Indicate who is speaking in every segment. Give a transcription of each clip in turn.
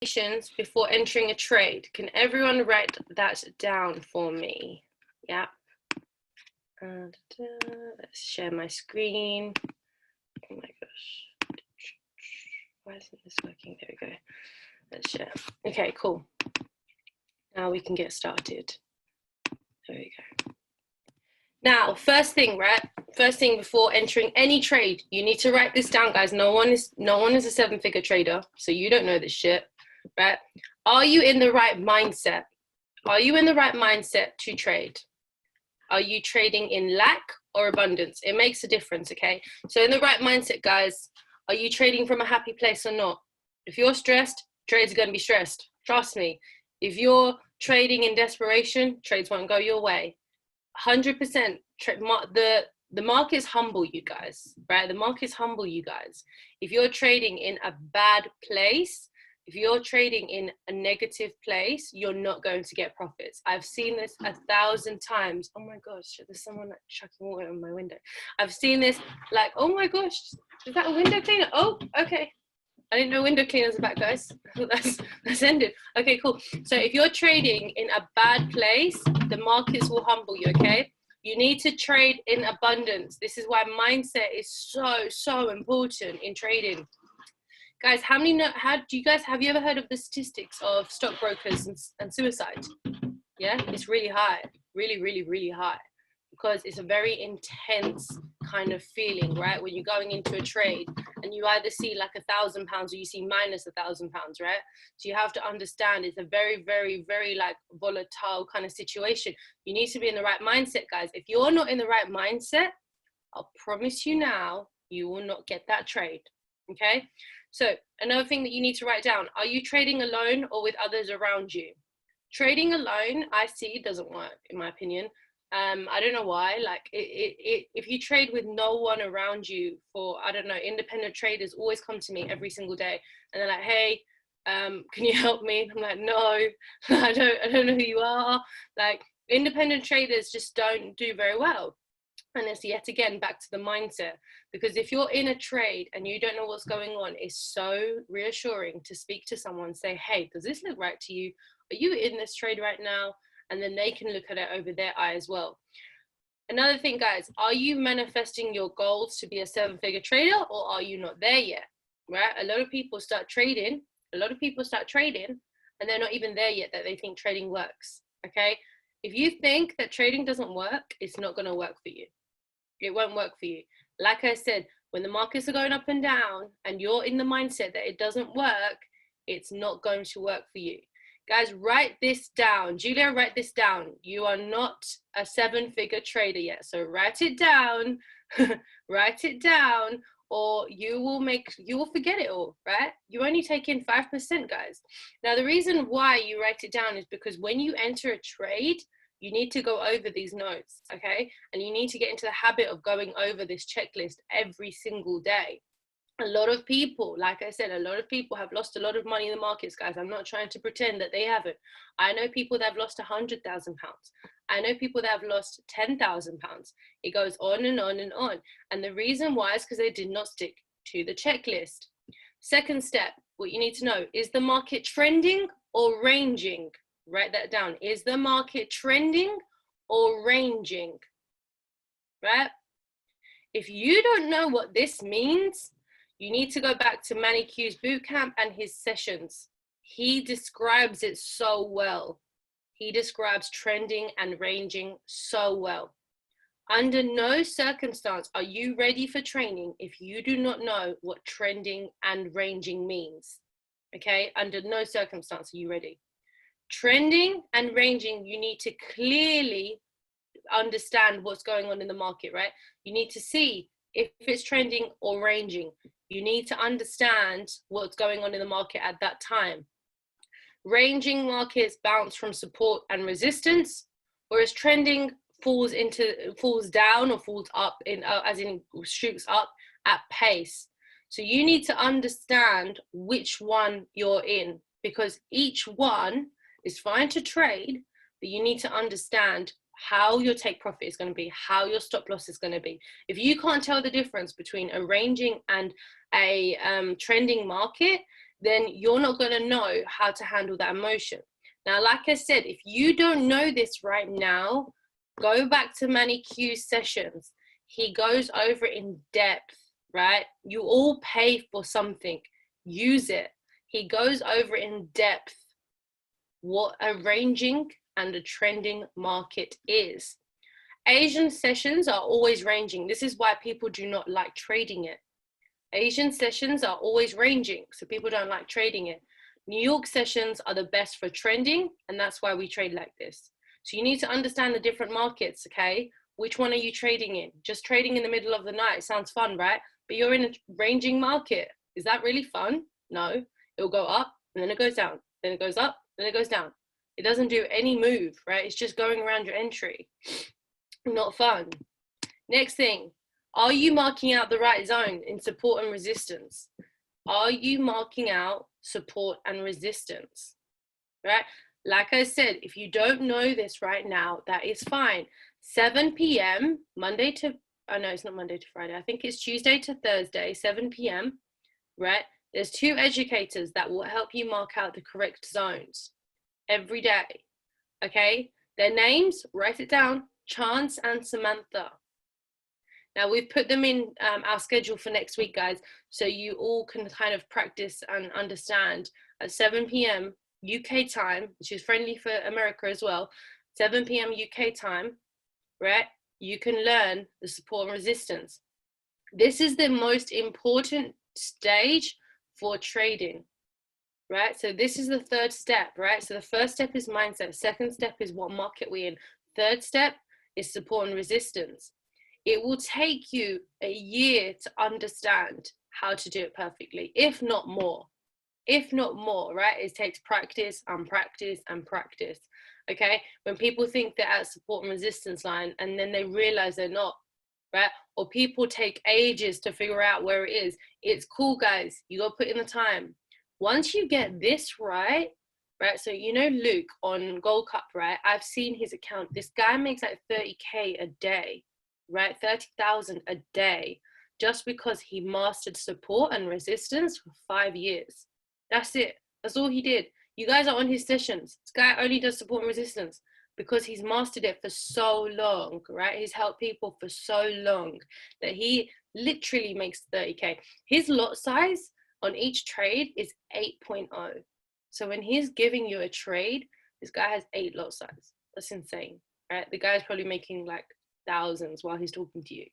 Speaker 1: before entering a trade. Can everyone write that down for me? Yeah. And let's share my screen. Oh my gosh. Why isn't this working? There we go. Let's share. Okay, cool. Now we can get started. There we go. Now, first thing, right? First thing before entering any trade, you need to write this down, guys. No one is a seven-figure trader, so you don't know this shit, right? Are you in the right mindset? Are you in the right mindset to trade? Are you trading in lack or abundance? It makes a difference, okay? So in the right mindset, guys, are you trading from a happy place or not? If you're stressed, trades are going to be stressed. Trust me. If you're trading in desperation, trades won't go your way. 100%. The markets humble you guys, right? The markets humble you guys. If you're trading in a bad place, if you're trading in a negative place, you're not going to get profits. I've seen this 1,000 times. Oh my gosh, there's someone like chucking water on my window. I've seen this like, oh my gosh, is that a window cleaner? Oh, okay. I didn't know window cleaners are back, guys. That's ended. Okay, cool. So if you're trading in a bad place, the markets will humble you, okay? You need to trade in abundance. This is why mindset is so important in trading. Guys, have you ever heard of the statistics of stockbrokers and suicide? Yeah, it's really high, really high, because it's a very intense kind of feeling, right? When you're going into a trade and you either see like £1,000 or you see minus £1,000, right? So you have to understand it's a very like volatile kind of situation. You need to be in the right mindset, guys. If you're not in the right mindset, I'll promise you now, you will not get that trade, okay? So another thing that you need to write down, are you trading alone or with others around you? Trading alone, I see, doesn't work, in my opinion. I don't know why. Like, if you trade with no one around you for, I don't know, independent traders always come to me every single day, and they're like, hey, can you help me? I'm like, no, I don't know who you are. Like, independent traders just don't do very well. And it's yet again back to the mindset, because if you're in a trade and you don't know what's going on, it's so reassuring to speak to someone, say, hey, does this look right to you? Are you in this trade right now? And then they can look at it over their eye as well. Another thing, guys, are you manifesting your goals to be a seven-figure trader, or are you not there yet? Right? A lot of people start trading, and they're not even there yet that they think trading works. Okay? If you think that trading doesn't work, it's not going to work for you. It won't work for you. Like I said, when the markets are going up and down and you're in the mindset that it doesn't work, it's not going to work for you. Guys, write this down. Julia, write this down. You are not a seven-figure trader yet. So write it down. Write it down, or you will forget it all, right? You only take in 5%, guys. Now, the reason why you write it down is because when you enter a trade, you need to go over these notes, okay? And you need to get into the habit of going over this checklist every single day. A lot of people, like I said, a lot of people have lost a lot of money in the markets, guys. I'm not trying to pretend that they haven't. I know people that have lost £100,000. I know people that have lost £10,000. It goes on and on and on. And the reason why is because they did not stick to the checklist. Second step, what you need to know, is the market trending or ranging? Write that down. Is the market trending or ranging? Right? If you don't know what this means, you need to go back to Manny Q's bootcamp and his sessions. He describes it so well. He describes trending and ranging so well. Under no circumstance are you ready for training if you do not know what trending and ranging means. Okay? Under no circumstance are you ready. Trending and ranging, you need to clearly understand what's going on in the market, right? You need to see if it's trending or ranging. You need to understand what's going on in the market at that time. Ranging markets bounce from support and resistance, whereas trending falls down or falls up, as in shoots up at pace. So you need to understand which one you're in, because each one is fine to trade, but you need to understand how your take profit is going to be, how your stop loss is going to be. If you can't tell the difference between a ranging and a trending market, then you're not going to know how to handle that emotion. Now, like I said, if you don't know this right now, go back to Manny Q's sessions. He goes over it in depth, right? You all pay for something, use it. He goes over it in depth, what a ranging and a trending market is. Asian sessions are always ranging. This is why people do not like trading it. Asian sessions are always ranging, so people don't like trading it. New York sessions are the best for trending, and that's why we trade like this. So you need to understand the different markets, okay? Which one are you trading in? Just trading in the middle of the night sounds fun, right? But you're in a ranging market. Is that really fun? No. It'll go up, and then it goes down. Then it goes up, then it goes down. It doesn't do any move, right? It's just going around your entry. Not fun. Next thing, are you marking out the right zone in support and resistance? Are you marking out support and resistance, right? Like I said, if you don't know this right now, that is fine. 7 p.m. Monday to, oh no, it's not Monday to Friday. I think it's Tuesday to Thursday, 7 p.m., right? There's 2 educators that will help you mark out the correct zones every day, okay? Their names, write it down, Chance and Samantha. Now we've put them in our schedule for next week, guys, so you all can kind of practice and understand at 7 p.m. UK time, which is friendly for America as well, 7 p.m. UK time, right? You can learn the support and resistance. This is the most important stage for trading, right? So this is the 3rd step, right? So the first step is mindset. Second step is what market we're in. Third step is support and resistance. It will take you a year to understand how to do it perfectly, if not more. If not more, right? It takes practice and practice and practice, okay? When people think they're at support and resistance line and then they realize they're not, right? Or people take ages to figure out where it is. It's cool, guys. You got to put in the time. Once you get this right, so you know Luke on Gold Cup, right? I've seen his account. This guy makes like 30K a day, right? 30,000 a day, just because he mastered support and resistance for 5 years. That's it. That's all he did. You guys are on his sessions. This guy only does support and resistance because he's mastered it for so long, right? He's helped people for so long that he literally makes 30K. His lot size on each trade is 8.0. So when he's giving you a trade, this guy has 8 lot size. That's insane, right? The guy's probably making like thousands while he's talking to you.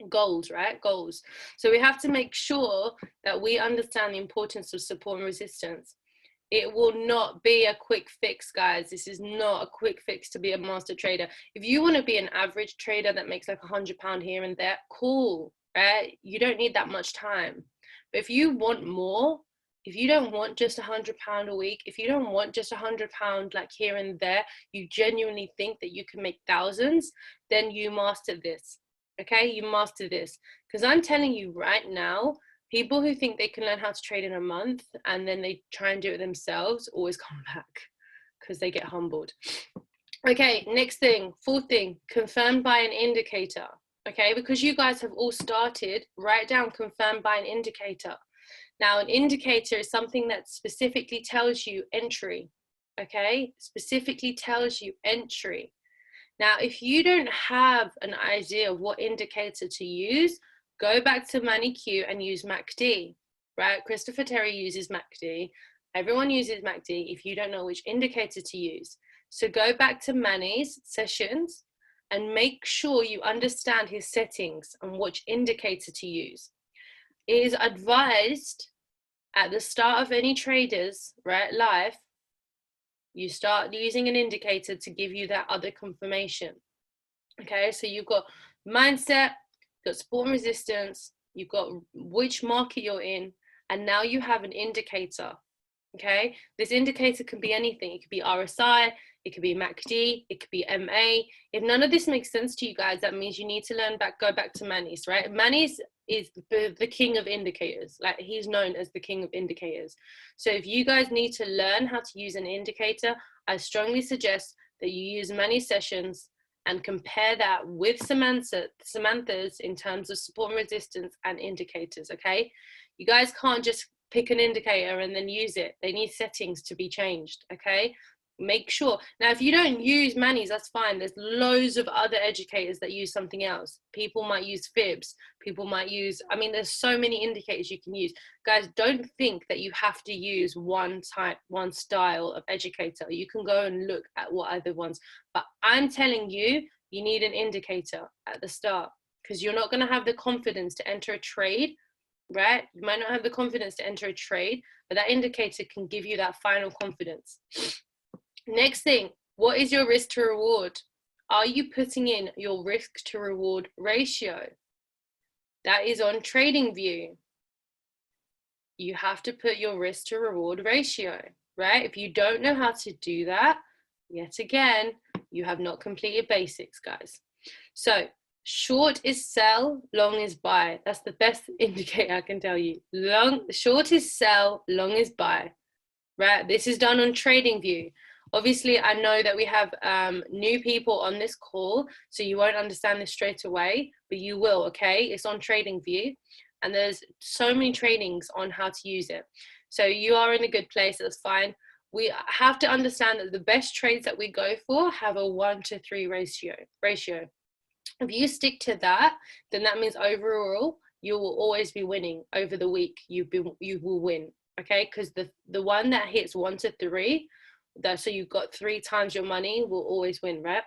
Speaker 1: Goals, right? Goals. So we have to make sure that we understand the importance of support and resistance. It will not be a quick fix, guys. This is not a quick fix to be a master trader. If you want to be an average trader that makes like £100 here and there, cool, right? You don't need that much time. But if you want more, if you don't want just £100 a week, if you don't want just £100 like here and there, you genuinely think that you can make thousands, then you master this, okay? You master this. Because I'm telling you right now, people who think they can learn how to trade in a month and then they try and do it themselves always come back because they get humbled. Okay, next thing, 4th thing, confirmed by an indicator. Okay, because you guys have all started, write down confirmed by an indicator. Now, an indicator is something that specifically tells you entry, okay? Specifically tells you entry. Now, if you don't have an idea of what indicator to use, go back to Manny Q and use MACD, right? Christopher Terry uses MACD. Everyone uses MACD if you don't know which indicator to use. So go back to Manny's sessions and make sure you understand his settings and which indicator to use. It is advised at the start of any traders, right, live, you start using an indicator to give you that other confirmation. Okay, so you've got mindset, you've got support and resistance, you've got which market you're in, and now you have an indicator. Okay, this indicator can be anything. It could be RSI, it could be MACD, it could be MA. If none of this makes sense to you guys, that means you need to go back to Manny's, right? Manny's is the king of indicators. Like, he's known as the king of indicators. So if you guys need to learn how to use an indicator, I strongly suggest that you use Manny's sessions and compare that with Samantha's in terms of support and resistance and indicators, okay? You guys can't just pick an indicator and then use it. They need settings to be changed, okay? Make sure. Now, if you don't use manis, that's fine. There's loads of other educators that use something else. People might use fibs. People might use, I mean, there's so many indicators you can use. Guys, don't think that you have to use one type, one style of educator. You can go and look at what other ones. But I'm telling you, you need an indicator at the start, because you're not going to have the confidence to enter a trade, right? You might not have the confidence to enter a trade, but that indicator can give you that final confidence. Next thing, what is your risk to reward? Are you putting in your risk to reward ratio? That is on TradingView. You have to put your risk to reward ratio, right? If you don't know how to do that, yet again, you have not completed basics, guys. So short is sell, long is buy. That's the best indicator I can tell you. Short is sell, long is buy, right? This is done on TradingView. Obviously, I know that we have new people on this call, so you won't understand this straight away, but you will, okay? It's on TradingView, and there's so many trainings on how to use it. So you are in a good place, that's fine. We have to understand that the best trades that we go for have a 1-to-3 ratio. If you stick to that, then that means overall, you will always be winning over the week. You will win, okay? Because the one that hits 1-to-3, so you've got 3 times your money, will always win, right?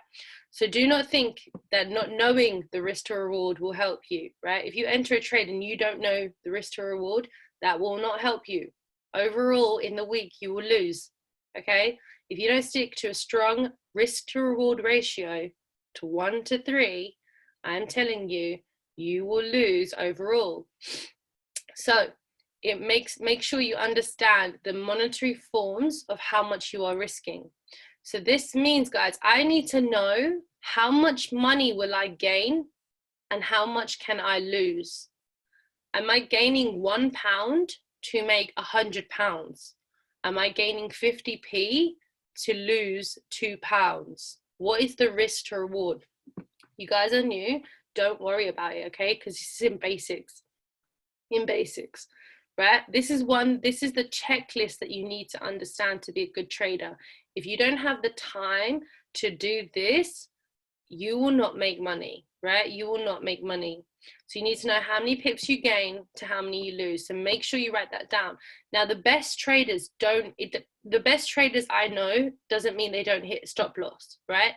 Speaker 1: So do not think that not knowing the risk to reward will help you, right? If you enter a trade and you don't know the risk to reward, that will not help you. Overall, in the week, you will lose, okay? If you don't stick to a strong risk to reward ratio to 1-to-3, I'm telling you, you will lose overall. So make sure you understand the monetary forms of how much you are risking. So this means, guys, I need to know how much money will I gain and how much can I lose. Am I gaining £1 to make £100? Am I gaining 50p to lose £2? What is the risk to reward? You guys are new, don't worry about it, okay? Because this is in basics. Right? This is the checklist that you need to understand to be a good trader. If you don't have the time to do this, you will not make money, right? You will not make money. So you need to know how many pips you gain to how many you lose. So make sure you write that down. Now, the best traders I know doesn't mean they don't hit stop loss, right?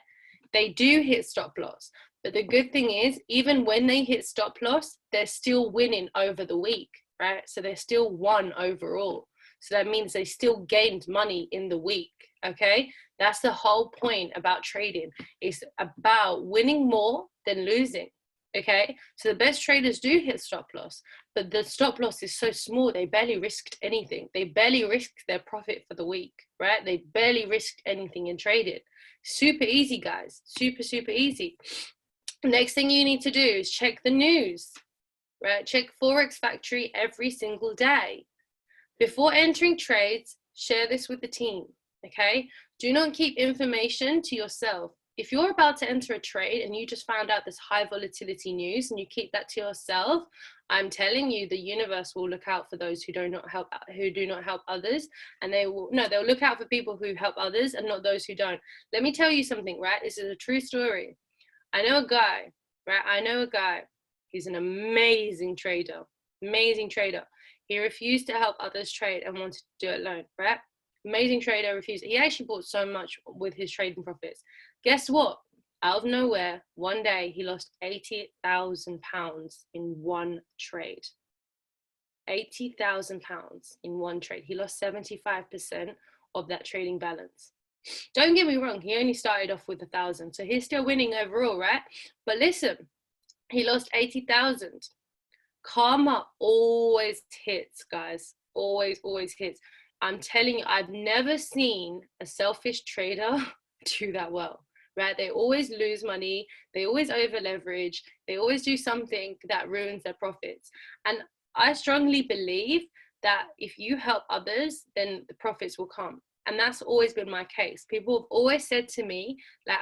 Speaker 1: They do hit stop loss. But the good thing is, even when they hit stop loss, they're still winning over the week, right? So they're still won overall. So that means they still gained money in the week, okay? That's the whole point about trading. It's about winning more than losing, okay? So the best traders do hit stop loss, but the stop loss is so small, they barely risked anything. They barely risked their profit for the week, right? They barely risked anything in trading. Super easy, guys. Super, super easy. Next thing you need to do is check the news, right? Check Forex Factory every single day. Before entering trades, share this with the team, okay? Do not keep information to yourself. If you're about to enter a trade and you just found out this high volatility news and you keep that to yourself, I'm telling you, the universe will look out for those who do not help others, and they'll look out for people who help others and not those who don't. Let me tell you something, right? This is a true story. I know a guy, right? He's an amazing trader. He refused to help others trade and wanted to do it alone, right? Amazing trader, refused. He actually bought so much with his trading profits. Guess what? Out of nowhere, one day he lost £80,000 in one trade. £80,000 in one trade. He lost 75% of that trading balance. Don't get me wrong, he only started off with 1,000, so he's still winning overall, right? But listen, he lost 80,000. Karma always hits, guys. Always hits. I'm telling you, I've never seen a selfish trader do that well, right? They always lose money. They always over leverage. They always do something that ruins their profits. And I strongly believe that if you help others, then the profits will come. And that's always been my case. People have always said to me, like,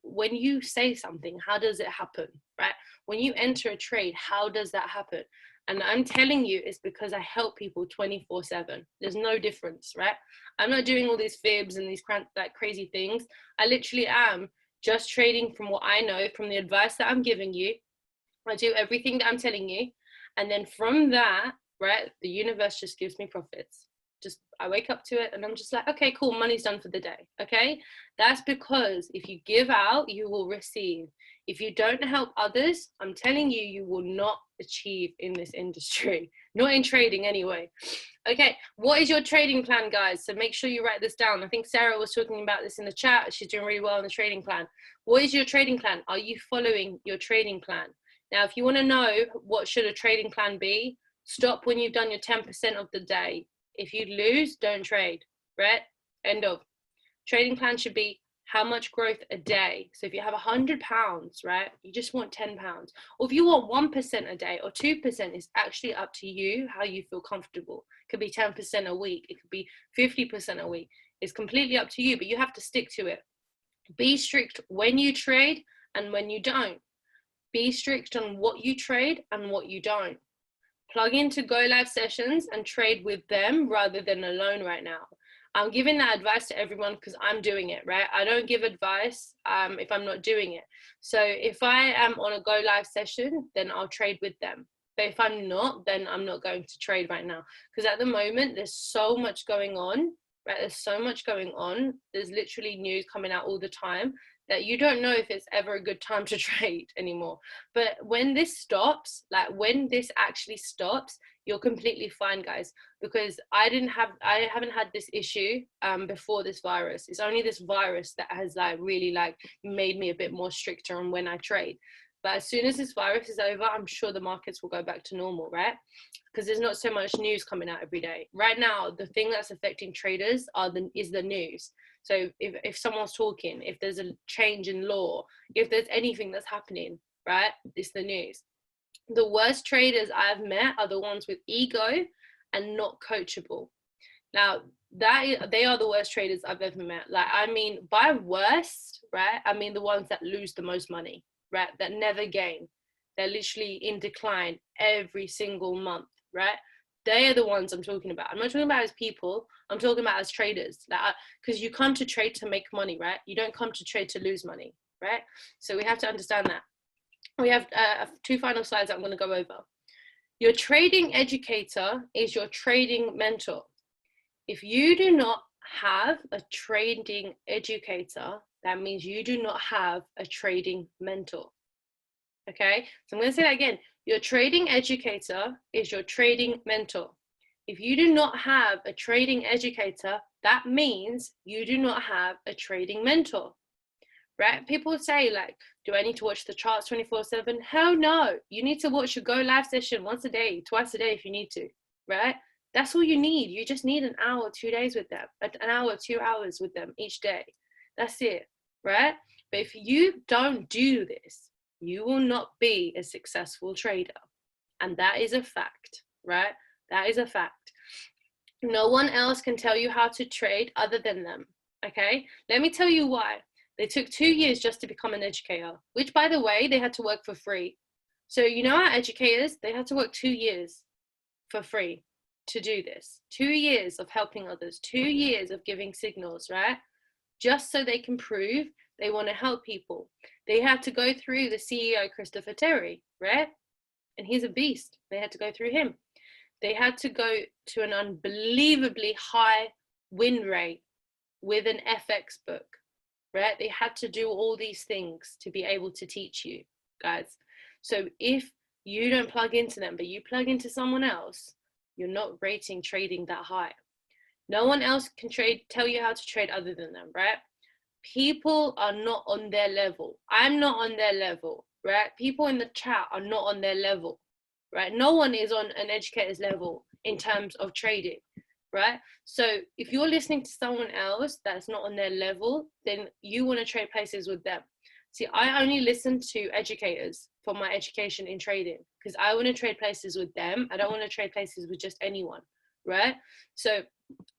Speaker 1: when you say something, how does it happen, right? When you enter a trade, how does that happen? And I'm telling you, it's because I help people 24/7. There's no difference, right? I'm not doing all these fibs and these like crazy things. I literally am just trading from what I know, from the advice that I'm giving you. I do everything that I'm telling you. And then from that, right, the universe just gives me profits. Just, I wake up to it and I'm just like, okay, cool, money's done for the day. Okay. That's because if you give out, you will receive. If you don't help others, I'm telling you, you will not achieve in this industry, not in trading anyway. Okay, what is your trading plan, guys? So make sure you write this down. I think Sarah was talking about this in the chat. She's doing really well in the trading plan. What is your trading plan? Are you following your trading plan? Now, if you want to know what should a trading plan be, stop when you've done your 10% of the day. If you lose, don't trade, right? End of. Trading plan should be how much growth a day. So if you have £100, right, you just want £10. Or if you want 1% a day or 2%, it's actually up to you how you feel comfortable. It could be 10% a week. It could be 50% a week. It's completely up to you, but you have to stick to it. Be strict when you trade and when you don't. Be strict on what you trade and what you don't. Plug into Go Live sessions and trade with them rather than alone right now. I'm giving that advice to everyone because I'm doing it, right? I don't give advice if I'm not doing it. So if I am on a Go Live session, then I'll trade with them. But if I'm not, then I'm not going to trade right now. Because at the moment, there's so much going on, right? There's so much going on. There's literally news coming out all the time that you don't know if it's ever a good time to trade anymore. But when this stops, like when this actually stops, you're completely fine, guys, because I haven't had this issue before this virus. It's only this virus that has like really like made me a bit more stricter on when I trade. But as soon as this virus is over, I'm sure the markets will go back to normal, right? Because there's not so much news coming out every day. Right now, the thing that's affecting traders is the news. So if someone's talking, if there's a change in law, if there's anything that's happening, right, it's the news. The worst traders I've met are the ones with ego and not coachable. Now, they are the worst traders I've ever met. Like, I mean, by worst, right, I mean the ones that lose the most money, right, that never gain. They're literally in decline every single month, right? They are the ones I'm talking about. I'm not talking about as people. I'm talking about as traders. Because you come to trade to make money, right? You don't come to trade to lose money, right? So we have to understand that. We have 2 final slides that I'm going to go over. Your trading educator is your trading mentor. If you do not have a trading educator, that means you do not have a trading mentor. Okay, so I'm going to say that again. Your trading educator is your trading mentor. If you do not have a trading educator, that means you do not have a trading mentor, right? People say like, do I need to watch the charts 24/7? Hell no. You need to watch your Go Live session once a day, twice a day if you need to, right? That's all you need. You just need an hour, 2 days with them, an hour, 2 hours with them each day. That's it, right? But if you don't do this, you will not be a successful trader. And that is a fact, right? That is a fact. No one else can tell you how to trade other than them, okay? Let me tell you why. They took 2 years just to become an educator, which, by the way, they had to work for free. So, you know, our educators, they had to work 2 years for free to do this. 2 years of helping others, 2 years of giving signals, right? Just so they can prove they want to help people. They had to go through the CEO, Christopher Terry, right? And he's a beast. They had to go through him. They had to go to an unbelievably high win rate with an FX book, right? They had to do all these things to be able to teach you, guys. So if you don't plug into them, but you plug into someone else, you're not rating trading that high. No one else can tell you how to trade other than them, right? People are not on their level. I'm not on their level, right? People in the chat are not on their level, right? No one is on an educator's level in terms of trading, right? So if you're listening to someone else that's not on their level, then you want to trade places with them. See, I only listen to educators for my education in trading because I want to trade places with them. I don't want to trade places with just anyone, right? So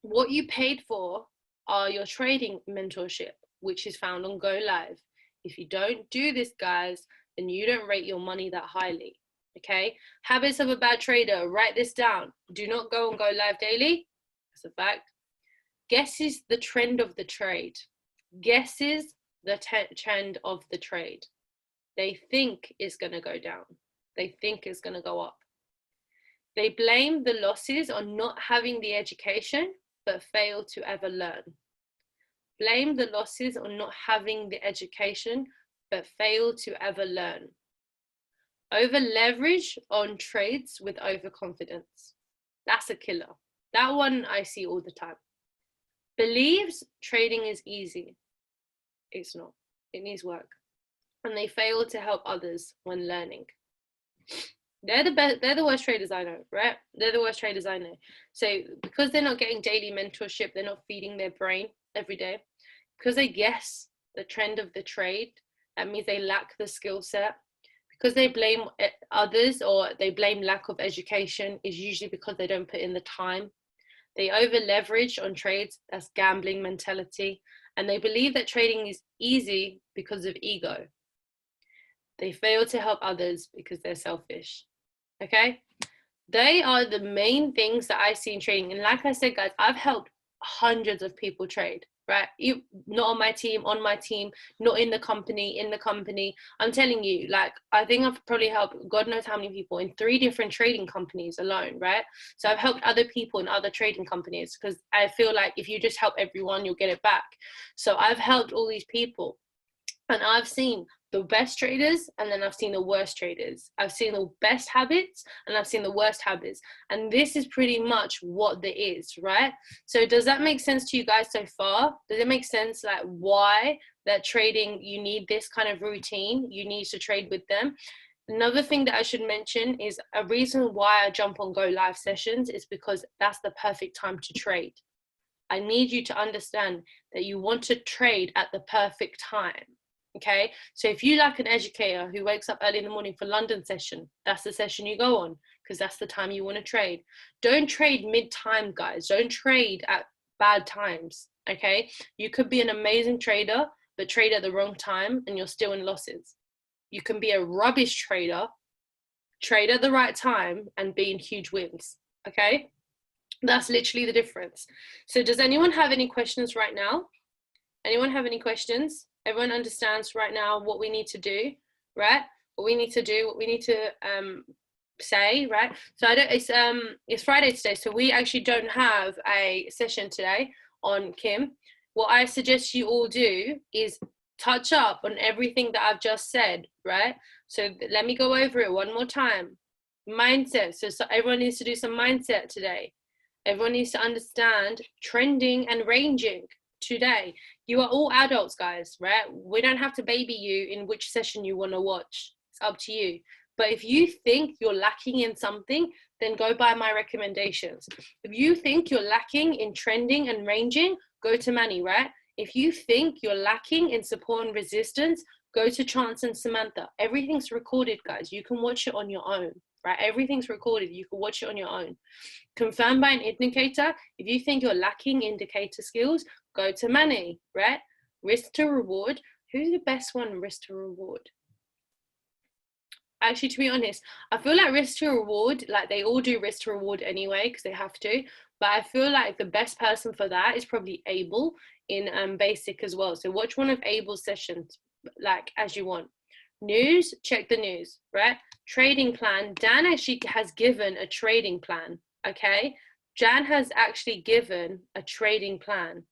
Speaker 1: what you paid for are your trading mentorship, which is found on Go Live. If you don't do this, guys, then you don't rate your money that highly. Okay, habits of a bad trader. Write this down. Do not go and go live daily. That's a fact. Guesses the trend of the trade. Guesses the trend of the trade. They think it's going to go down. They think it's going to go up. They blame the losses on not having the education, but fail to ever learn. Blame the losses on not having the education, but fail to ever learn. Over leverage on trades with overconfidence. That's a killer. That one I see all the time. Believes trading is easy. It's not. It needs work. And they fail to help others when learning. They're the best. They're the worst traders I know, right? They're the worst traders I know. So because they're not getting daily mentorship, they're not feeding their brain every day. Because they guess the trend of the trade, that means they lack the skill set. Because they blame others or they blame lack of education is usually because they don't put in the time. They over leverage on trades, that's gambling mentality. And they believe that trading is easy because of ego. They fail to help others because they're selfish. Okay? They are the main things that I see in trading. And like I said, guys, I've helped hundreds of people trade, right? Not on my team, not in the company. I'm telling you, like, I think I've probably helped God knows how many people in 3 different trading companies alone, right? So I've helped other people in other trading companies because I feel like if you just help everyone, you'll get it back. So I've helped all these people and I've seen the best traders and then I've seen the worst traders. I've seen the best habits and I've seen the worst habits. And this is pretty much what there is, right? So does that make sense to you guys so far? Does it make sense like why that trading, you need this kind of routine, you need to trade with them? Another thing that I should mention is a reason why I jump on Go Live sessions is because that's the perfect time to trade. I need you to understand that you want to trade at the perfect time. Okay, so if you like an educator who wakes up early in the morning for London session, that's the session you go on because that's the time you want to trade. Don't trade mid-time, guys. Don't trade at bad times. Okay, you could be an amazing trader, but trade at the wrong time and you're still in losses. You can be a rubbish trader, trade at the right time and be in huge wins. Okay, that's literally the difference. So does anyone have any questions right now? Anyone have any questions? Everyone understands right now what we need to do, right? What we need to do, what we need to say, right? So it's Friday today, so we actually don't have a session today on Kim. What I suggest you all do is touch up on everything that I've just said, right? So let me go over it one more time. Mindset. So everyone needs to do some mindset today. Everyone needs to understand trending and ranging today. You are all adults, guys, right? We don't have to baby you in which session you want to watch. It's up to you. But if you think you're lacking in something, then go by my recommendations. If you think you're lacking in trending and ranging, go to Manny, right? If you think you're lacking in support and resistance, go to Chance and Samantha. Everything's recorded, guys. You can watch it on your own, right? Everything's recorded. You can watch it on your own. Confirmed by an indicator. If you think you're lacking indicator skills, go to Manny, right? Risk to reward. Who's the best one, risk to reward? Actually, to be honest, I feel like risk to reward, like they all do risk to reward anyway, because they have to. But I feel like the best person for that is probably Abel in basic as well. So watch one of Abel's sessions, like as you want. News, check the news, right? Trading plan. Dan actually has given a trading plan, okay? Jan has actually given a trading plan.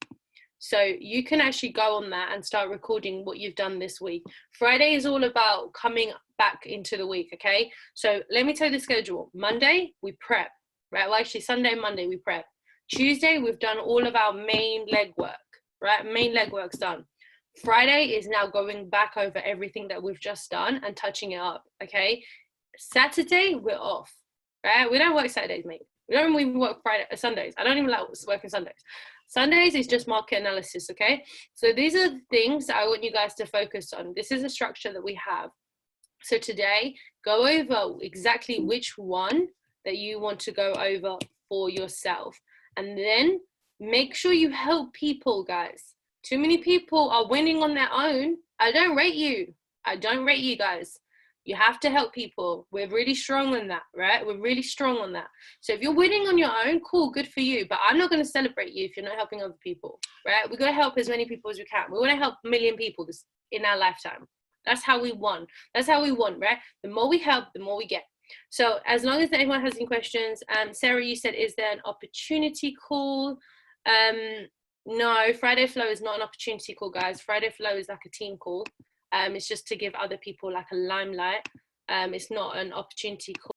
Speaker 1: So you can actually go on that and start recording what you've done this week. Friday is all about coming back into the week, okay? So let me tell you the schedule. Monday, we prep, right? Well, actually, Sunday, Monday, we prep. Tuesday, we've done all of our main leg work, right? Main leg work's done. Friday is now going back over everything that we've just done and touching it up, okay? Saturday, we're off, right? We don't work Saturdays, mate. We don't even work Sundays. I don't even like working Sundays. Sundays is just market analysis, okay? So these are the things that I want you guys to focus on. This is a structure that we have. So today, go over exactly which one that you want to go over for yourself. And then make sure you help people, guys. Too many people are winning on their own. I don't rate you. I don't rate you guys. You have to help people. We're really strong on that, right? We're really strong on that. So if you're winning on your own, cool, good for you. But I'm not going to celebrate you if you're not helping other people, right? We're going to help as many people as we can. We want to help 1 million people in our lifetime. That's how we won. That's how we won, right? The more we help, the more we get. So as long as anyone has any questions, Sarah, you said, is there an opportunity call? No, Friday Flow is not an opportunity call, guys. Friday Flow is like a team call. It's just to give other people like a limelight. It's not an opportunity call.